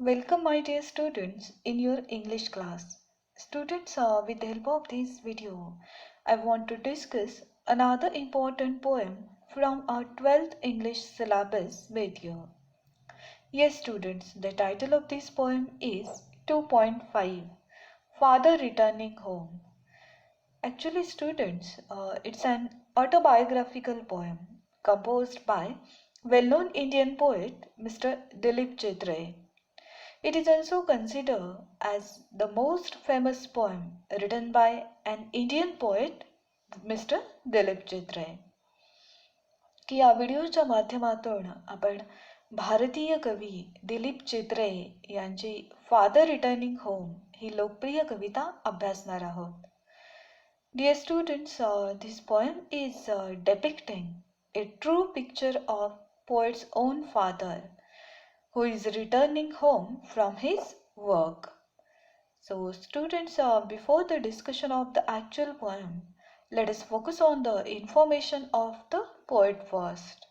Welcome my dear students in your English class. Students, with the help of this video, I want to discuss another important poem from our 12th English syllabus with you. Yes students, the title of this poem is 2.5 Father Returning Home. Actually students, it's an autobiographical poem composed by well-known Indian poet Mr. Dilip Chitray. It is also considered as the most famous poem written by an Indian poet, Mr. Dilip Chitray. की या व्हिडिओच्या माध्यमातून आपण भारतीय कवी दिलीप चित्रे यांची father returning home ही लोकप्रिय कविता अभ्यासणार आहोत. Dear students, this poem is depicting a true picture of poet's own father who is returning home from his work. So students, before the discussion of the actual poem, let us focus on the information of the poet first.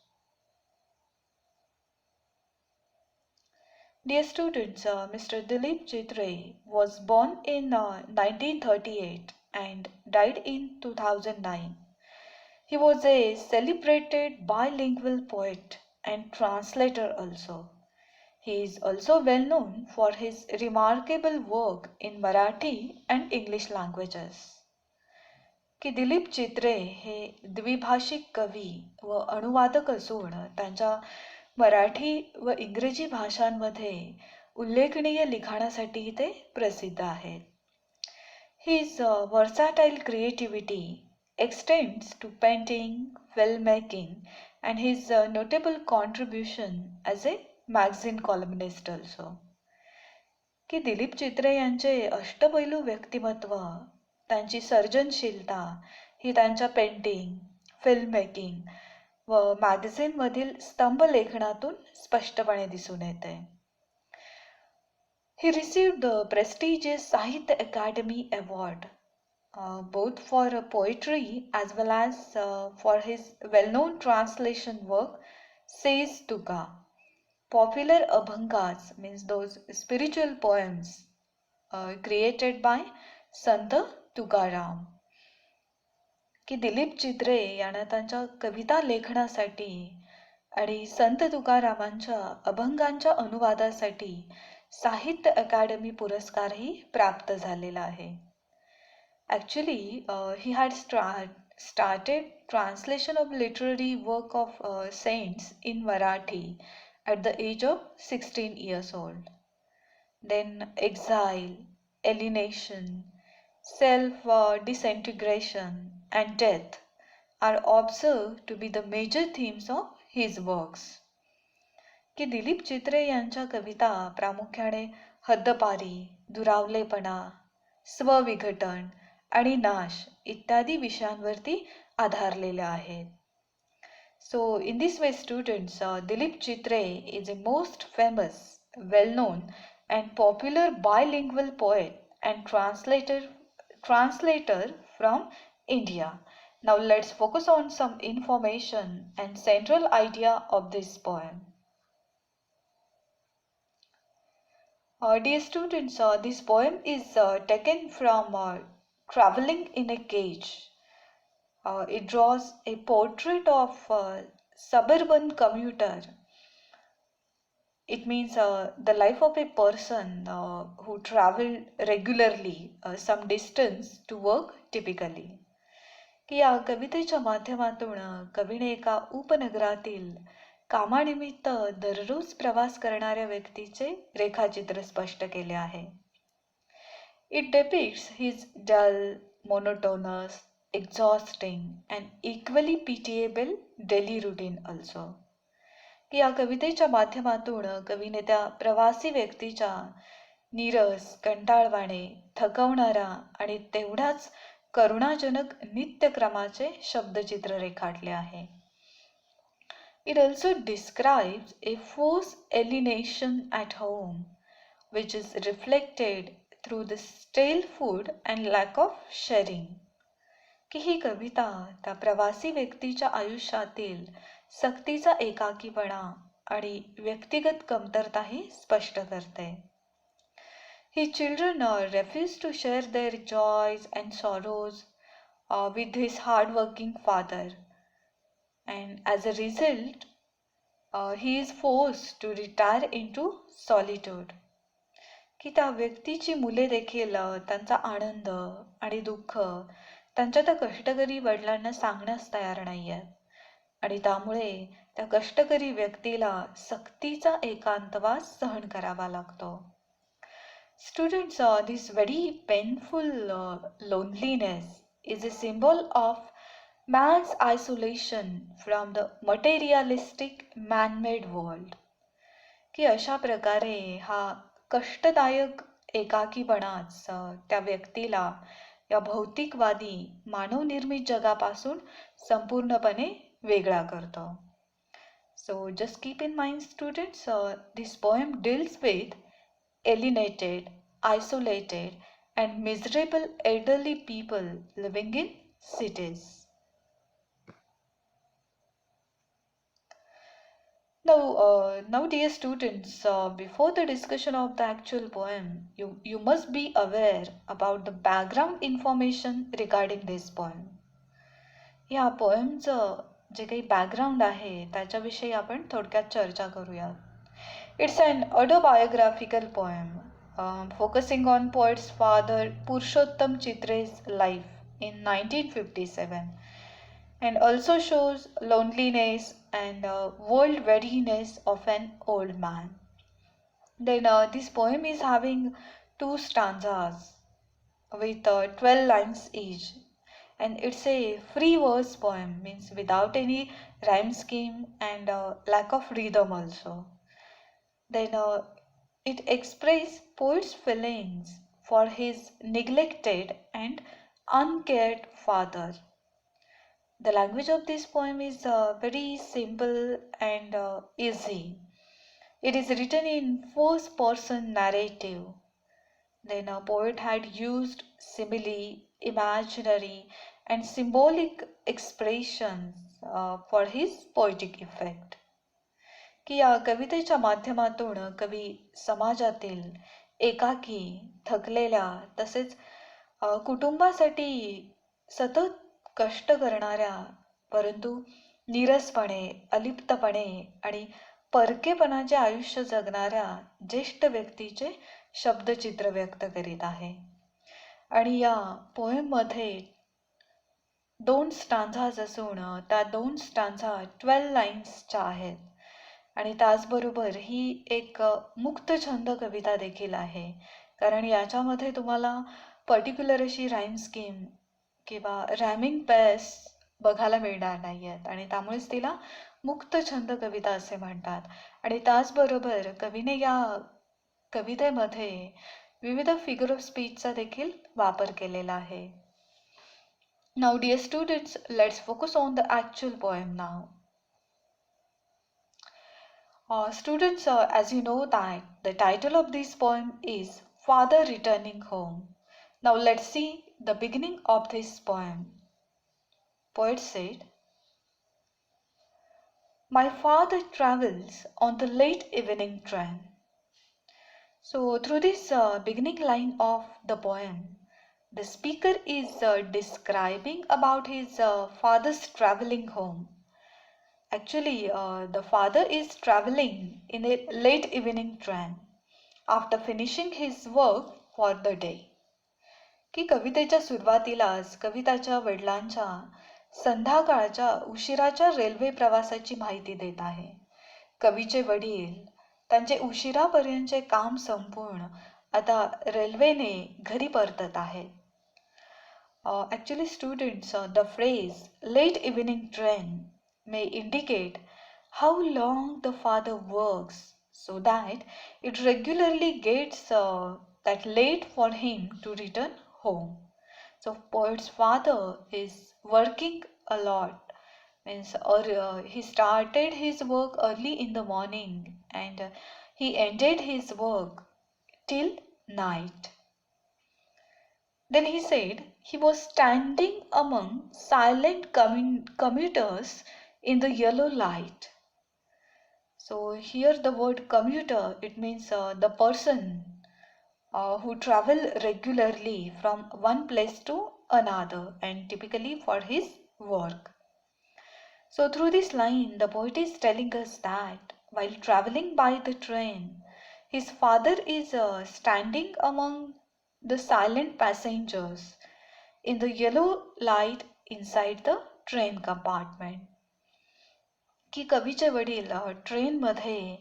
Dear students, Mr. Dilip Chitray was born in 1938 and died in 2009. He was a celebrated bilingual poet and translator also. He is also well known for his remarkable work in Marathi and English languages. की दिलीप चित्रे हे द्विभाषिक कवी व अनुवादक असून त्यांच्या मराठी व इंग्रजी भाषांमध्ये उल्लेखनीय लिखाणासाठी ते प्रसिद्ध आहेत. His versatile creativity extends to painting, filmmaking, and his notable contribution as a magazine columnist also. की दिलीप चित्रे यांचे अष्टपैलू व्यक्तिमत्व, त्यांची सर्जनशीलता ही त्यांच्या पेंटिंग, फिल्म मेकिंग व मॅगझिनमधील स्तंभ लेखनातून स्पष्टपणे दिसून येते. He received the prestigious Sahitya Academy Award both for poetry as well as for his well-known translation work Says Tuka. Popular abhangas means those spiritual poems created by Sant Tukaram. की दिलीप चित्रे यांना त्यांच्या कविता लेखनासाठी आणि संत तुकारामांच्या अभंगांच्या अनुवादासाठी साहित्य अकादमी पुरस्कारही प्राप्त झालेला आहे. Actually, he had started translation of literary work of saints in Marathi at the age of 16 years old. Then exile, alienation, self-disintegration and death are observed to be the major themes of his works. की दिलीप चित्रे यांच्या कविता प्रामुख्याने हद्दपारी, दुरावलेपणा, स्वविघटन आणि नाश इत्यादी विषयांवरती आधारलेल्या आहेत. So in this way students, Dilip Chitray is a most famous, well-known and popular bilingual poet and translator from India. Now let's focus on some information and central idea of this poem. Dear students, this poem is taken from Traveling in a Cage. It draws a portrait of a suburban commuter. It means the life of a person who traveled regularly some distance to work typically. की या कवितेच्या माध्यमातून कवीने एका उपनगरातील कामानिमित्त दररोज प्रवास करणाऱ्या व्यक्तीचे रेखाचित्र स्पष्ट केले आहे. It depicts his dull, monotonous, exhausting and equally pitiable daily routine also. की या कवितेच्या माध्यमातून कवीने त्या प्रवासी व्यक्तीच्या नीरस, कंटाळवाणे, थकवणारा आणि तेवढाच करुणाजनक नित्यक्रमाचे शब्दचित्र रेखाटले आहे. It also describes a forced alienation at home, which is reflected through the stale food and lack of sharing. की ही कविता त्या प्रवासी व्यक्तीच्या आयुष्यातील सक्तीचा एकाकीपणा आणि व्यक्तिगत कमतरताही स्पष्ट करते. His children refuse to share their joys and sorrows with his hard-working father, and as a result, he is forced to retire into solitude. की त्या व्यक्तीची मुले देखील त्यांचा आनंद आणि दुःख त्यांच्या त्या कष्टकरी वडिलांना सांगण्यास तयार नाही आहेत आणि त्यामुळे त्या कष्टकरी व्यक्तीला सक्तीचा एकांतवास सहन करावा लागतो. Students, this very painful loneliness is a symbol of man's isolation from the materialistic man-made world. की अशा प्रकारे हा कष्टदायक एकाकीपणाच त्या व्यक्तीला या भौतिकवादी मानवनिर्मित जगापासून संपूर्णपणे वेगळा करतो. So just keep in mind students, this poem deals with alienated, isolated, and miserable elderly people living in cities. Now, dear students, before the discussion of the actual poem, you must be aware about the background information regarding this poem. या पोएमचं जे काही background आहे त्याच्याविषयी आपण थोडक्यात चर्चा करूया. It's an autobiographical poem focusing on poet's father Purushottam Chitre's life in 1957 and also shows loneliness and world weariness of an old man. Then this poem is having two stanzas with 12 lines each, and it's a free verse poem, means without any rhyme scheme and lack of rhythm also. Then it expresses poet's feelings for his neglected and uncared father. The language of this poem is very simple and easy. It is written in first person narrative. Then a poet had used simile, imaginary, and symbolic expressions for his poetic effect. की या कवितेच्या माध्यमातून कवी समाजातील एकाकी, थकलेल्या तसेच कुटुंबासाठी सतत कष्ट करणाऱ्या परंतु नीरसपणे, अलिप्तपणे आणि परकेपणाचे आयुष्य जगणाऱ्या ज्येष्ठ व्यक्तीचे शब्दचित्र व्यक्त करीत आहे. आणि या पोएममध्ये 2 स्टांझाज असून त्या 2 स्टांझा 12 लाईन्सच्या आहेत आणि त्याचबरोबर ही एक मुक्त छंद कविता देखील आहे, कारण याच्यामध्ये तुम्हाला पर्टिक्युलर अशी राईम स्कीम किंवा रॅमिंग पेस बघायला मिळणार नाही आहेत आणि त्यामुळेच तिला मुक्त छंद कविता असे म्हणतात. आणि त्याचबरोबर कवीने या कवितेमध्ये विविध फिगर ऑफ स्पीचचा देखील वापर केलेला आहे. Now dear students, let's focus on the actual poem now. Students, as you know that the title of this poem is Father Returning Home. Now let's see the beginning of this poem. Poet said, "My father travels on the late evening train." So through this beginning line of the poem, the speaker is describing about his father's traveling home. Actually, the father is traveling in a late evening train after finishing his work for the day. की कवितेच्या सुरुवातीलाच कविताच्या वडिलांच्या संध्याकाळच्या उशिराच्या railway प्रवासाची माहिती देत आहे. कवीचे वडील त्यांचे उशिरापर्यंतचे काम संपवून आता रेल्वेने घरी परतत आहेत. Actually students, the phrase late evening train may indicate how long the father works so that it regularly gets that late for him to return home. So poet's father is working a lot, means or he started his work early in the morning and he ended his work till night. Then he said he was standing among silent commuters in the yellow light. So here the word commuter, it means the person who travel regularly from one place to another and typically for his work. So through this line, the poet is telling us that while traveling by the train, his father is standing among the silent passengers in the yellow light inside the train compartment. की कवीचे वडील ट्रेनमध्ये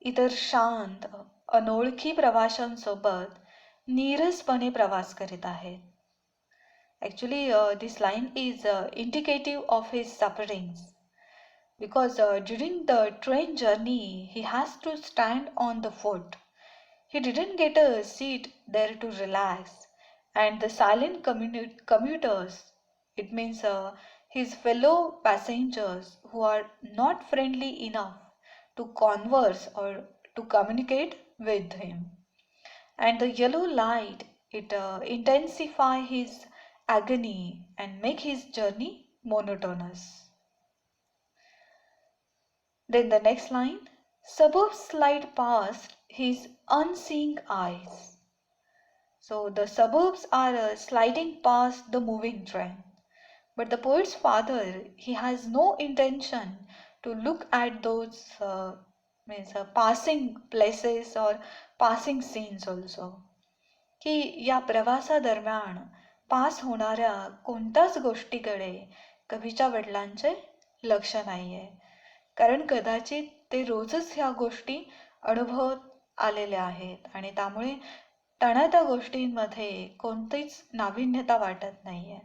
इतर शांत अनोळखी प्रवाशांसोबत नीरसपणे प्रवास करीत आहेत. Actually, this line is indicative of his sufferings because during the train journey he has to stand on the foot. He didn't get a seat there to relax, and the silent commuters, it means his fellow passengers who are not friendly enough to converse or to communicate with him. And the yellow light, it intensify his agony and make his journey monotonous. Then the next line, suburbs slide past his unseeing eyes. So the suburbs are sliding past the moving train. But the poet's father, he has no intention to look at those passing places or passing scenes also. की या प्रवासादरम्यान पास होणाऱ्या कोणत्याच गोष्टीकडे कवीच्या वडिलांचे लक्ष नाहीये. कारण कदाचित ते रोजच ह्या गोष्टी अनुभवत आलेल्या आहेत आणि त्यामुळे त्यांना त्या गोष्टींमध्ये कोणतीच नाविन्यता वाटत नाहीये.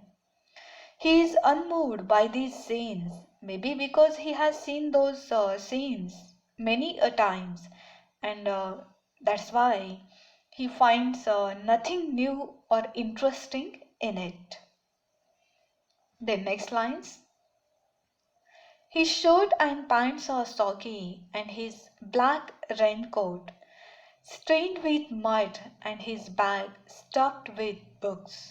He is unmoved by these scenes, maybe because he has seen those scenes many a times, and that's why he finds nothing new or interesting in it. The next lines. His shirt and pants are soggy, and his black raincoat stained with mud, and his bag stuffed with books.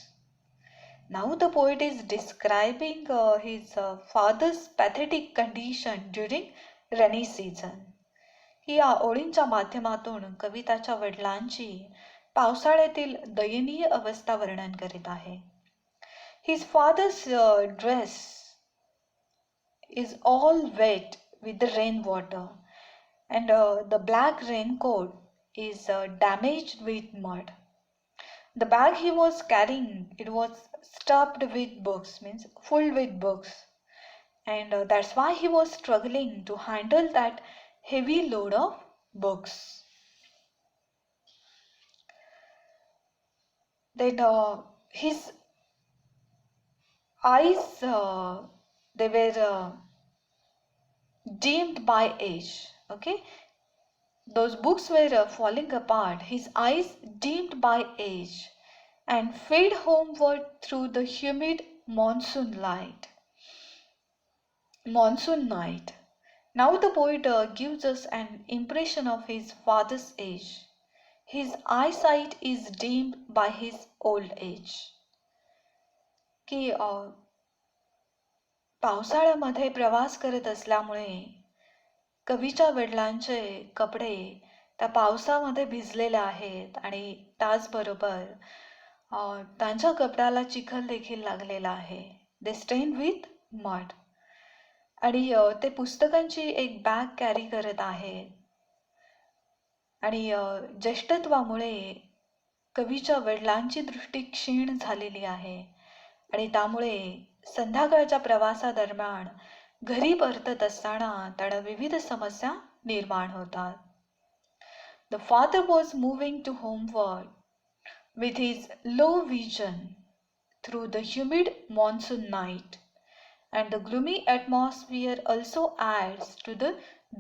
Now the poet is describing his father's pathetic condition during rainy season. ही या ओळींच्या माध्यमातून कवी त्याच्या वडिलांची पावसाळ्यातील दयनीय अवस्था वर्णन करीत आहे. His father's dress is all wet with the rainwater, and the black raincoat is damaged with mud. The bag he was carrying, it was stuffed with books, means full with books, and that's why he was struggling to handle that heavy load of books. Then his eyes, they were dimmed by age. Okay, those books were falling apart, his eyes dimmed by age, and fade homeward through the humid monsoon night. Now the poet gives us an impression of his father's age. His eyesight is dimmed by his old age. की पावसाळ्यामध्ये प्रवास करत असल्यामुळे कवीच्या वडिलांचे कपडे त्या पावसामध्ये भिजलेले आहेत आणि त्याचबरोबर त्यांच्या कपड्याला चिखल देखील लागलेला आहे. दे स्टेन विथ मड. आणि ते पुस्तकांची एक बॅग कॅरी करत आहेत आणि ज्येष्ठत्वामुळे कवीच्या वडिलांची दृष्टी क्षीण झालेली आहे आणि त्यामुळे संध्याकाळच्या प्रवासादरम्यान घरी परतत असताना त्यांना विविध समस्या निर्माण होतात. The father was moving to homeward with his low vision through the humid monsoon night, and the gloomy atmosphere also adds to the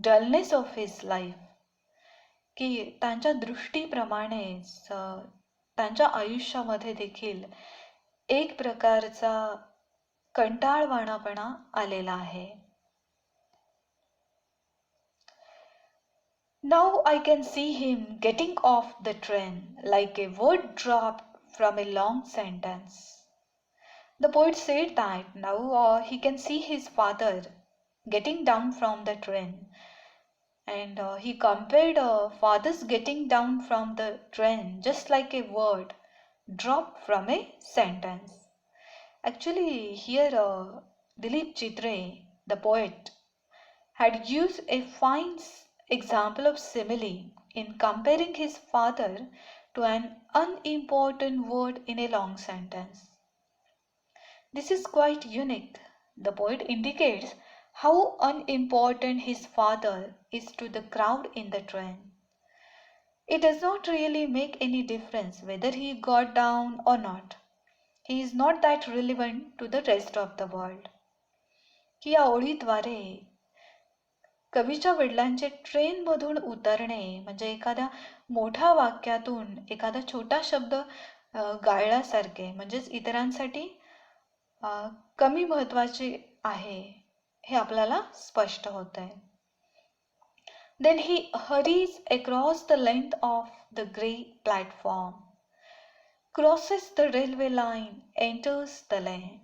dullness of his life. की त्यांच्या दृष्टीप्रमाणेच त्यांच्या आयुष्यामध्ये देखील एक प्रकारचा कंटाळवाणापणा आलेला आहे. Now I can see him getting off the train like a word dropped from a long sentence. The poet said that now he can see his father getting down from the train And he compared father's getting down from the train just like a word dropped from a sentence. Actually, here Dilip Chitre, the poet, had used a fine example of simile in comparing his father to an unimportant word in a long sentence. This is quite unique. The poet indicates how unimportant his father is to the crowd in the train. It does not really make any difference whether he got down or not. He is not that relevant to the rest of the world. की या ओळीद्वारे कवीच्या वडिलांचे ट्रेनमधून उतरणे म्हणजे एखाद्या मोठ्या वाक्यातून एखादा छोटा शब्द गाळल्यासारखे, म्हणजेच इतरांसाठी कमी महत्वाचे आहे हे आपल्याला स्पष्ट होत आहे. Then he hurries across the length of the grey platform, crosses the railway line, enters the lane.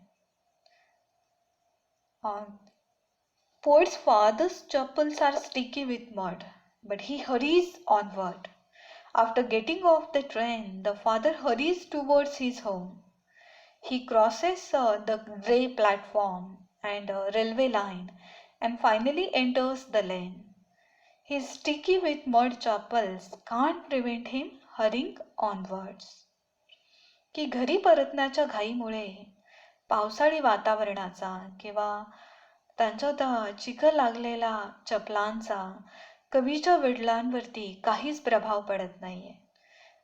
Poet's father's chappals are sticky with mud, but he hurries onward. After getting off the train, the father hurries towards his home. He crosses the grey platform and railway line and finally enters the lane. His sticky with mud chappals can't prevent him hurrying onwards. की घरी परतण्याच्या घाईमुळे पावसाळी वातावरणाचा किंवा त्यांच्या चिखल लागलेल्या चपलांचा कवीच्या वडिलांवरती काहीच प्रभाव पडत नाहीये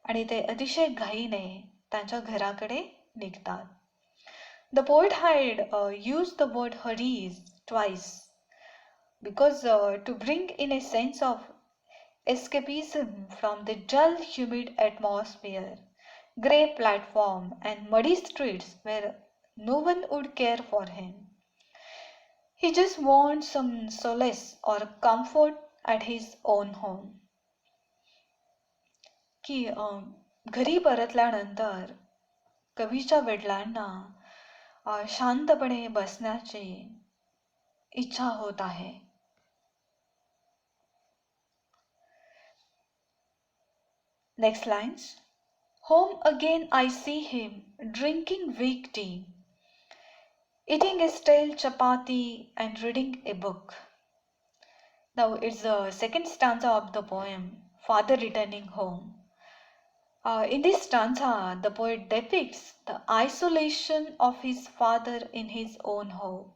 आणि ते अतिशय घाईने त्यांच्या घराकडे निघतात. The poet had used the word hurries twice because to bring in a sense of escapism from the dull, humid atmosphere, grey platform, and muddy streets where no one would care for him. He just wants some solace or comfort at his own home. की घरी परतल्यानंतर कवीच्या वडिलांना शांतपणे बसण्याची इच्छा होत आहे. Next lines. Home again I see him drinking weak tea, eating a stale chapati and reading a book. Now it's the second stanza of the poem, Father Returning Home. In this stanza, the poet depicts the isolation of his father in his own home.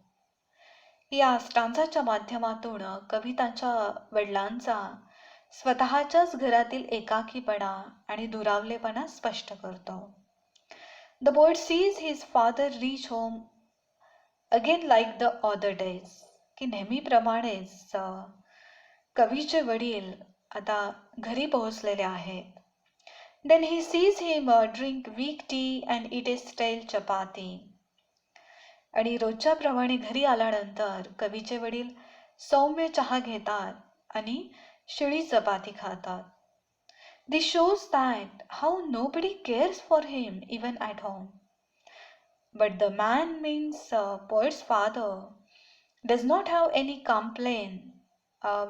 या स्टांजाच्या माध्यमातून कवी त्यांच्या वडिलांचा स्वतःच्याच घरातील एकाकीपणा आणि दुरावलेपणा स्पष्ट करतो. The poet sees his father reach home again like the other days. की नेहमीप्रमाणेच कवीचे वडील आता घरी पोहोचलेले आहेत. Then he sees him drink weak tea and eat a stale chapati. आणि रोजच्या प्रमाणे घरी आल्यानंतर कवीचे वडील सौम्य चहा घेतात आणि शिळी चपाती खातात. This shows that how nobody cares for him even at home. But the man means poet's father does not have any complaint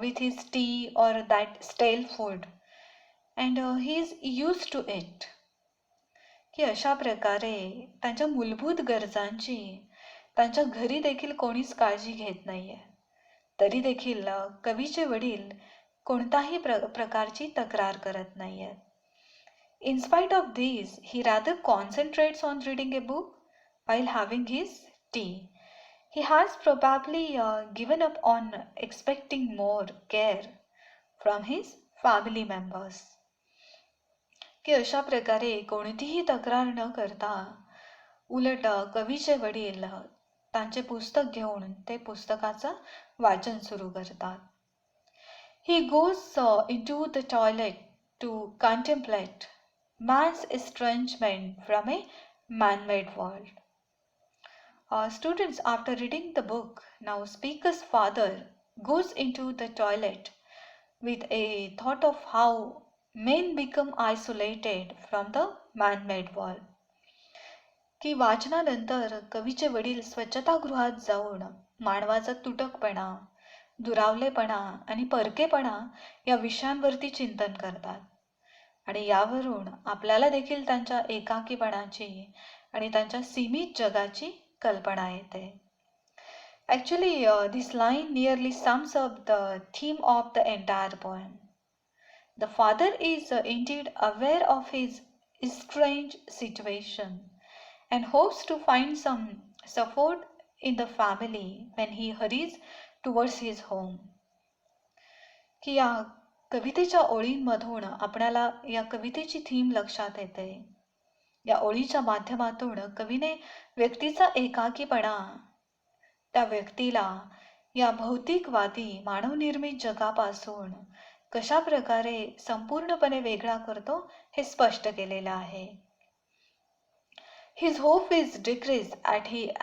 with his tea or that stale food. And he is used to it. की अशा प्रकारे त्यांच्या मूलभूत गरजांची त्यांच्या घरी देखील कोणीच काळजी घेत नाहीये. तरी देखील कवीचे वडील कोणताही प्रकारची तक्रार करत नाहीये. In spite of this, he rather concentrates on reading a book while having his tea. He has probably given up on expecting more care from his family members. की अशा प्रकारे कोणतीही तक्रार न करता उलट कवीचे वडील त्यांचे पुस्तक घेऊन ते पुस्तकाचं वाचन सुरू करतात. He goes into the toilet to contemplate man's estrangement from a man-made world. Students, after reading the book, now speaker's father goes into the toilet with a thought of how men become isolated from the man-made world. की वाचनानंतर कवीचे वडील स्वच्छतागृहात जाऊन मानवाचा तुटकपणा दुरावलेपणा आणि परकेपणा या विषयांवरती चिंतन करतात. आणि यावरून आपल्याला देखील त्यांच्या एकाकीपणाची आणि त्यांच्या सीमित जगाची कल्पना येते. Actually, this line nearly sums up the theme of the entire poem. The father is indeed aware of his strange situation and hopes to find some support in the family when he hurries towards his home. की या कवितेच्या ओळींमधून आपल्याला या कवितेची theme लक्षात येते. या ओळीच्या माध्यमातून कवीने व्यक्तीचा एकाकीपणा, त्या व्यक्तीला या भौतिकवादी मानवनिर्मित जगापासून कशा प्रकारे संपूर्णपणे वेगळा करतो हे स्पष्ट केलेलं आहे. His hope is decreased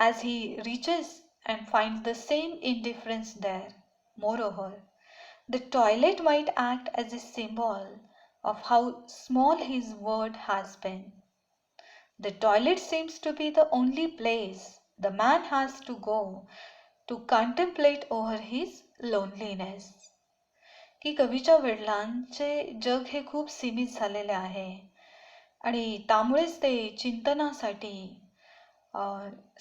as he reaches and finds the same indifference there. Moreover, the toilet might act as a symbol of how small his world has been. The toilet seems to be the only place the man has to go to contemplate over his loneliness. की कवीच्या वडिलांचे जग हे खूप सीमित झालेले आहे आणि त्यामुळेच ते चिंतनासाठी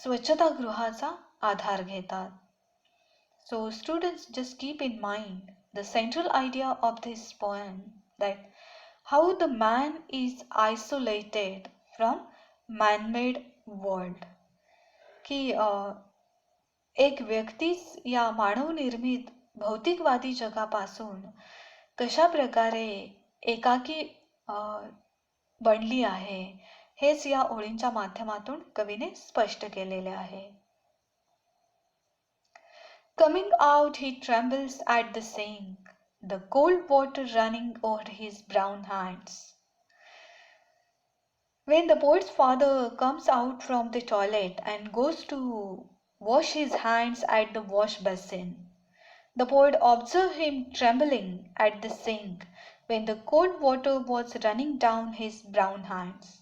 स्वच्छतागृहाचा आधार घेतात. So students, just keep in mind the central idea of this poem, that how the man is isolated from man-made world. की एक व्यक्तीच या मानवनिर्मित भौतिकवादी जगापासून कशा प्रकारे एकाकी बनली आहे हेच या ओळींच्या माध्यमातून कवीने स्पष्ट केलेले आहे. Coming out he trembles at the sink, the cold water running over his brown hands. When the poet's father comes out from the toilet and goes to wash his hands at the wash basin, the poet observed him trembling at the sink when the cold water was running down his brown hands.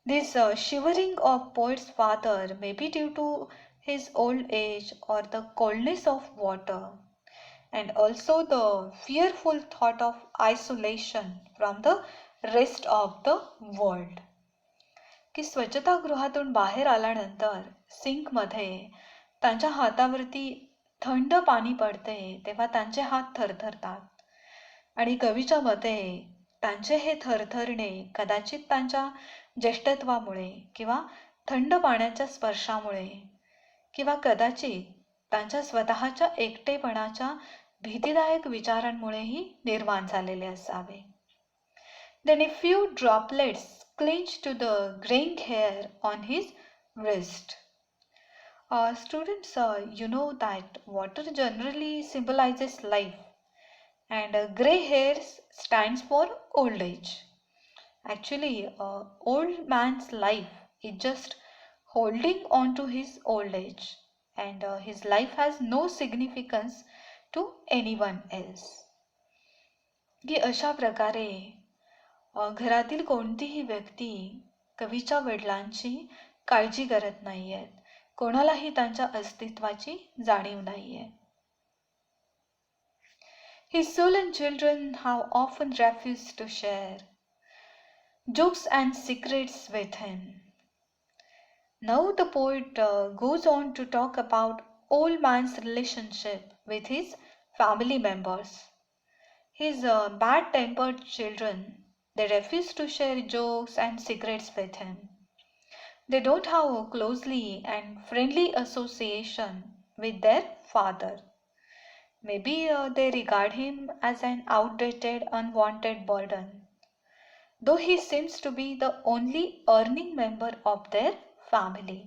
This shivering of poet's father may be due to his old age or the coldness of water, and also the fearful thought of isolation from the rest of the world. की स्वच्छतागृहातून बाहेर आल्यानंतर सिंकमध्ये त्यांच्या हातावरती थंड पाणी पडते तेव्हा त्यांचे हात थरथरतात आणि कवीच्या मते त्यांचे हे थरथरणे कदाचित त्यांच्या ज्येष्ठत्वामुळे किंवा थंड पाण्याच्या स्पर्शामुळे किंवा कदाचित त्यांच्या स्वतःच्या एकटेपणाच्या भीतीदायक विचारांमुळेही निर्माण झालेले असावे. Then a few droplets clinch to the graying hair on his wrist. Students, you know that water generally symbolizes life and gray hairs stands for old age. Actually, old man's life is just holding on to his old age and his life has no significance to anyone else. की अशा प्रकारे घरातील कोणतीही व्यक्ती कवीच्या वडिलांची काळजी करत नाहीये, कोणालाही त्यांच्या अस्तित्वाची जाणीव नाहीये. His sullen children have often refused to share jokes and secrets with him. Now the poet goes on to talk about old man's relationship with his family members. His bad-tempered children, they refuse to share jokes and secrets with him. They don't have a closely and friendly association with their father. Maybe they regard him as an outdated, unwanted burden, though he seems to be the only earning member of their family.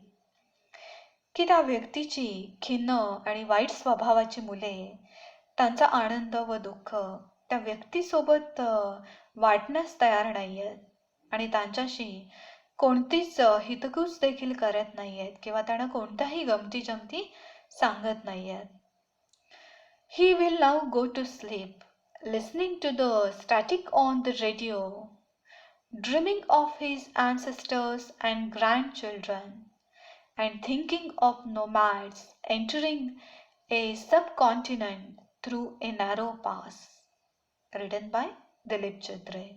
की त्या व्यक्तीची खिन्न आणि white स्वभावाची मुले त्यांचा आनंद व दुःख त्या व्यक्तीसोबत वाटण्यास तयार नाहीयेत आणि त्यांच्याशी कोणतीच हितगुज देखील करत नाहीयेत किंवा त्यांना कोणत्याही गमती जमती सांगत नाहीयेत. He will now go to sleep, listening to the static on the radio, dreaming of his ancestors and grandchildren, and thinking of nomads entering A Subcontinent Through a Narrow Pass, written by Dilip Chitre.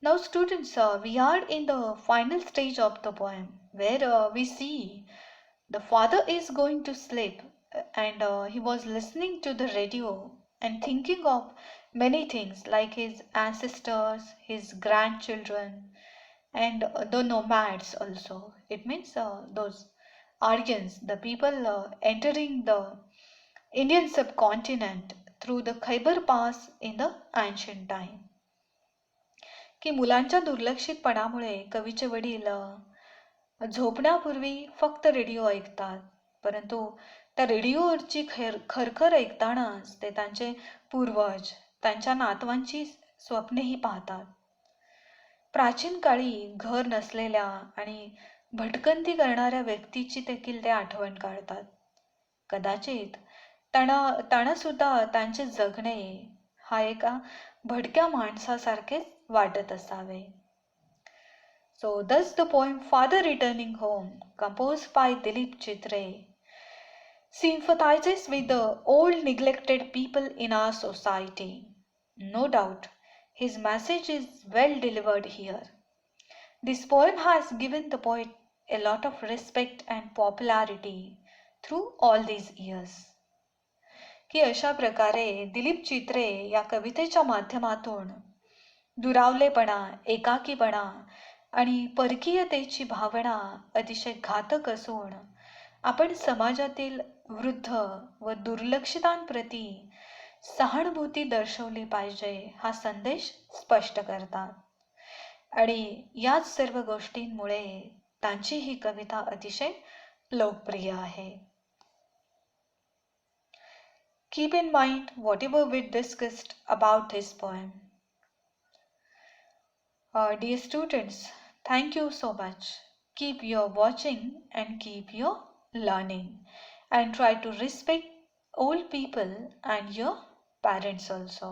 Now students, we are in the final stage of the poem where we see the father is going to sleep and he was listening to the radio and thinking of many things like his ancestors, his grandchildren, and the nomads also. It means those Aryans, the people entering the Indian subcontinent through the Khyber Pass in the ancient time. की मुलांच्या दुर्लक्षितपणामुळे कवीचे वडील झोपण्यापूर्वी फक्त radio ऐकतात, परंतु त्या रेडिओवरची खरखर ऐकतानाच ते त्यांचे पूर्वज, त्यांच्या नातवांची स्वप्नेही पाहतात. प्राचीन काळी घर नसलेल्या आणि भटकंती करणाऱ्या व्यक्तीची देखील ते आठवण काढतात. कदाचित त्यांना सुद्धा त्यांचे जगणे हा एका भटक्या माणसासारखेच वाटत असावे. So thus the poem Father Returning Home, composed by Dilip Chitre, sympathizes with the old neglected people in our society. No doubt, his message is well delivered here. This poem has given the poet a lot of respect and popularity through all these years. की अशा प्रकारे दिलीप चित्रे या कवितेच्या माध्यमातून दुरावलेपणा, एकाकीपणा आणि परकीयतेची भावना अतिशय घातक असून आपण समाजातील वृद्ध व दुर्लक्षितांप्रती सहानुभूती दर्शवली पाहिजे हा संदेश स्पष्ट करतात. आणि याच सर्व गोष्टींमुळे त्यांची ही कविता अतिशय लोकप्रिय आहे. Keep in mind whatever we discussed about this poem. Dear students, thank you so much. Keep your watching and keep your learning and try to respect old people and your parents also.